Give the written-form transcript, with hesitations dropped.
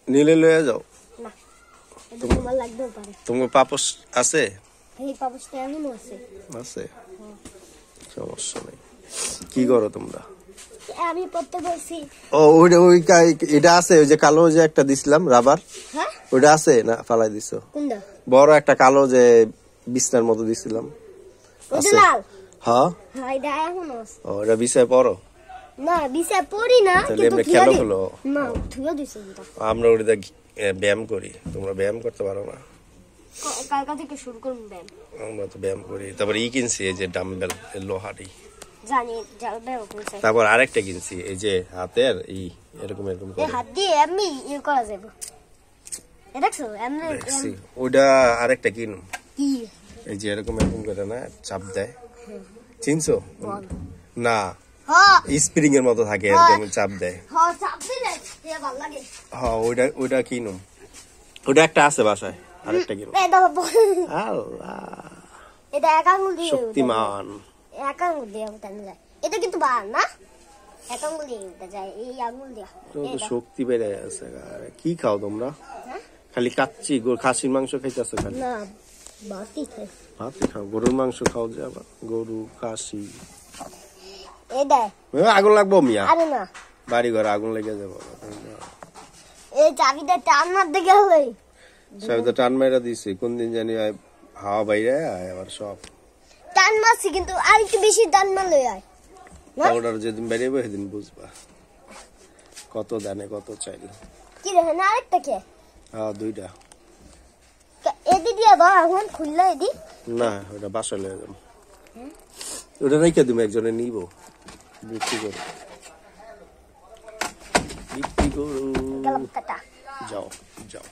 নীলে লয়ে যাও না এটা তোমার লাগবে পারে তোমার পাপোশ আছে এই পাপোশটা এমন আছে আছে সমস্যা নেই কি করো তোমরা আমি পড়তে বলছি ও ওই এটা আছে ওই যে কালো যে একটা দিছিলাম রাবার হ্যাঁ ওটা আছে না ফালাই দিছো কোনটা বড় একটা কালো যে বিছনার মতো দিছিলাম ওটা লাল হ্যাঁ হ্যাঁ এটা এখন আছে ও এটা বিছায় পড়ো না বিছে পড়ি না তাহলে এমনি খেলো হলো না ধুয়ে দিছে এটা আমরা ওটা ব্যায়াম করি তোমরা ব্যায়াম করতে পারো না কালকা থেকে শুরু করব ব্যায়াম আমরা তো ব্যায়াম করি তারপর কিনছি এই যে ডাম্বেল লোহারি জানি যাবে ওখানে তারপর আরেকটা কিনছি এই যে হাতের এরকম এই করে হাত দিয়ে এমনি করা যাবে দেখছো এমনি দেখছি ওটা আরেকটা কিনুম কি এই যে এরকম করে না চাপ দেয় চিনছো না হ্যাঁ স্প্রিং এর মতো থাকে এরকম চাপ দেয় হ্যাঁ চাপ দিলে এ ভালো লাগে হ্যাঁ ওইটা কিনুম ওটা একটা আছে বাসায় আরেকটা কিনুম এটা আল্লাহ এটা এক আঙ্গুল দিয়ে শক্তিমান এক আঙ্গুল দিয়ে উঠানো যায় এটা কিন্তু বার না এক আঙ্গুল দিয়ে উঠা যায় এই আঙ্গুল দিয়ে তো শক্তি বেড়ে আছে কি খাও তোমরা খালি কাচ্চি খাসির মাংস খাইতেছো খালি না বাতি খাই ভাতই খাও গরুর মাংস খাও যে আবার গরু খাসি এটা আগুন লাগবো মিয়া আরে না বাড়ি ঘরে আগুন লেগে যাবো এই চাবিটা টান মারতে গেলে সব তো টান মাইরা দিছি কোন দিন জানি হাওয়া বাইরে আবার সব টান মারছি কিন্তু আর একটু বেশি টান মারলে হয় অর্ডার যেদিন বেরিয়ে সেদিন বুঝবা কত দানে কত চাইল কি দেখেন আরেকটা কে হ্যাঁ দুইটা এদি দিয়ে দাও এখন খুললে এদি না ওটা বাসা লয়ে যাবো ওটা রেখে তুমি একজনে নিব বিক্রি করো গেলাম কাটা যাও যাও